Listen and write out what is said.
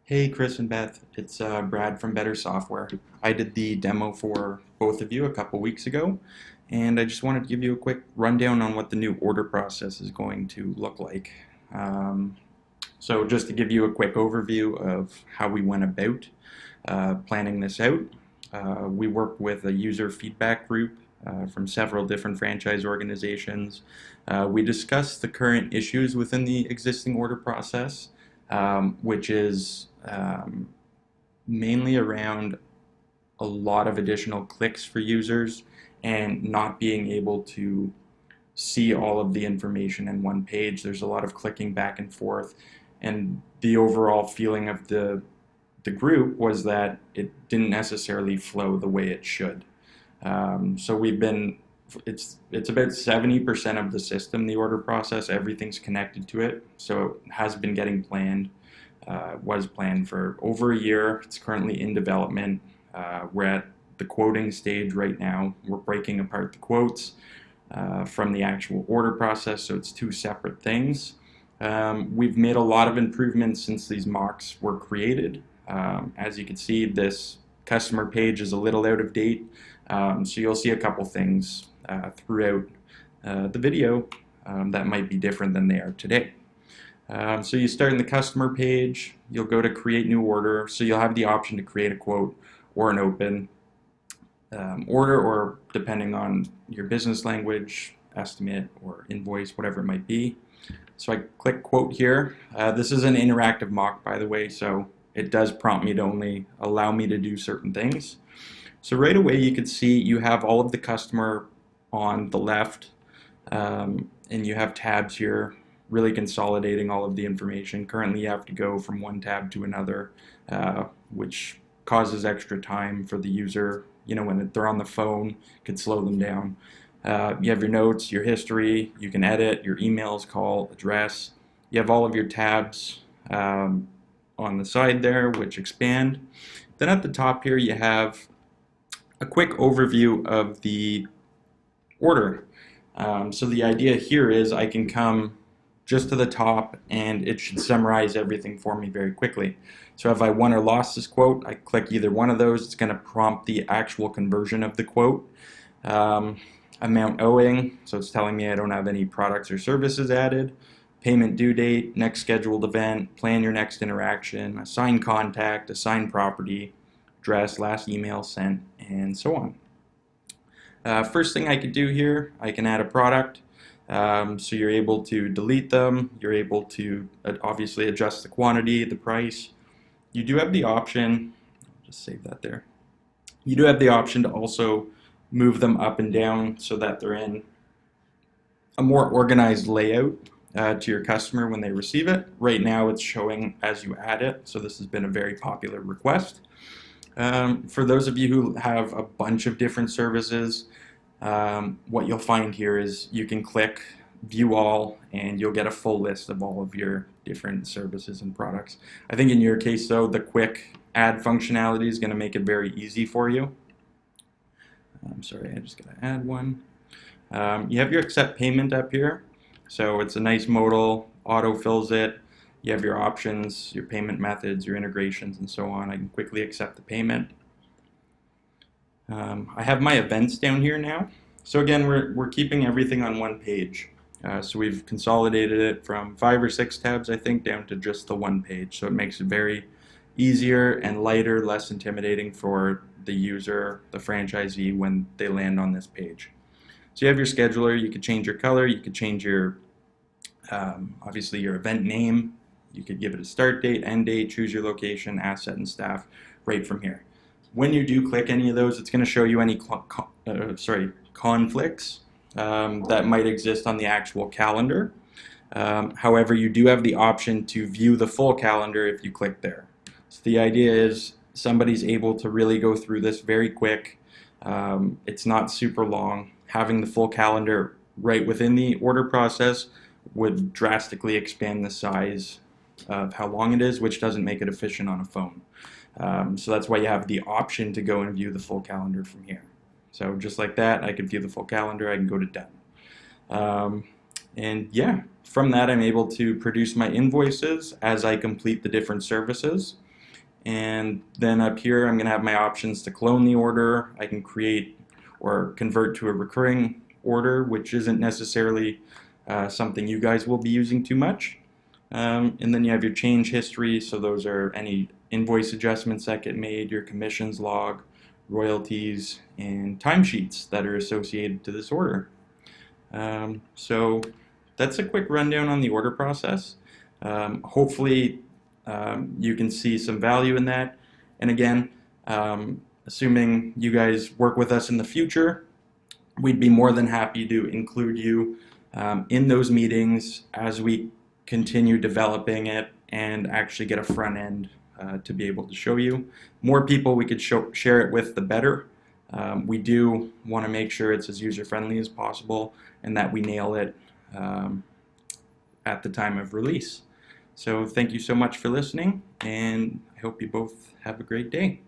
Hey Chris and Beth, it's Brad from Better Software. I did the demo for both of you a couple weeks ago, and I just wanted to give you a quick rundown on what the new order process is going to look like. Um, so just to give you a quick overview of how we went about planning this out, we worked with a user feedback group from several different franchise organizations. We discussed the current issues within the existing order process, which is mainly around a lot of additional clicks for users and not being able to see all of the information in one page. There's a lot of clicking back and forth, and the overall feeling of the group was that it didn't necessarily flow the way it should. So we've been it's about 70% of the system, the order process, everything's connected to it. So it has been getting planned, was planned for over a year. It's currently in development. We're at the quoting stage right now. We're breaking apart the quotes from the actual order process, so it's two separate things. We've made a lot of improvements since these mocks were created. As you can see, this customer page is a little out of date, so you'll see a couple things throughout the video that might be different than they are today. So you start in the customer page, you'll go to create new order, so you'll have the option to create a quote or an open order, or depending on your business language, estimate or invoice, whatever it might be. So I click quote here. This is an interactive mock, by the way, so it does prompt me to only allow me to do certain things. So right away you can see you have all of the customer on the left, and you have tabs here really consolidating all of the information. Currently you have to go from one tab to another, which causes extra time for the user. You know, when they're on the phone, it could slow them down. You have your notes, your history, you can edit, your emails, call, address. You have all of your tabs on the side there, which expand. Then at the top here you have a quick overview of the order. So the idea here is I can come just to the top and it should summarize everything for me very quickly. So if I won or lost this quote, I click either one of those, it's going to prompt the actual conversion of the quote. Amount owing, so it's telling me I don't have any products or services added. Payment due date, next scheduled event, plan your next interaction, assign contact, assign property, address, last email sent, and so on. First thing I could do here, I can add a product. So you're able to delete them, you're able to obviously adjust the quantity, the price. You do have the option, just save that there. You do have the option to also move them up and down so that they're in a more organized layout to your customer when they receive it. Right now it's showing as you add it, so this has been a very popular request. For those of you who have a bunch of different services, what you'll find here is you can click view all and you'll get a full list of all of your different services and products. I think in your case though, the quick add functionality is going to make it very easy for you. I'm sorry, I just got to add one. You have your accept payment up here, so it's a nice modal, auto fills it. You have your options, your payment methods, your integrations, and so on. I can quickly accept the payment. I have my events down here now. So again, we're keeping everything on one page. So we've consolidated it from 5 or 6 tabs, I think, down to just the one page. So it makes it very easier and lighter, less intimidating for the user, the franchisee, when they land on this page. So you have your scheduler, you could change your color, you could change your, obviously your event name, you could give it a start date, end date, choose your location, asset, and staff right from here. When you do click any of those, it's going to show you any conflicts that might exist on the actual calendar. However, you do have the option to view the full calendar if you click there. So the idea is somebody's able to really go through this very quick. It's not super long. Having the full calendar right within the order process would drastically expand the size of how long it is, which doesn't make it efficient on a phone. So that's why you have the option to go and view the full calendar from here. So just like that, I can view the full calendar, I can go to done. And yeah, from that I'm able to produce my invoices as I complete the different services. And then up here, I'm going to have my options to clone the order. I can create or convert to a recurring order, which isn't necessarily something you guys will be using too much. And then you have your change history, so those are any invoice adjustments that get made, your commissions log, royalties, and timesheets that are associated to this order. So that's a quick rundown on the order process. Hopefully you can see some value in that. And again, assuming you guys work with us in the future, we'd be more than happy to include you in those meetings as we continue developing it and actually get a front end to be able to show you. More people we could share it with, the better. We do want to make sure it's as user-friendly as possible and that we nail it at the time of release. So thank you so much for listening, and I hope you both have a great day.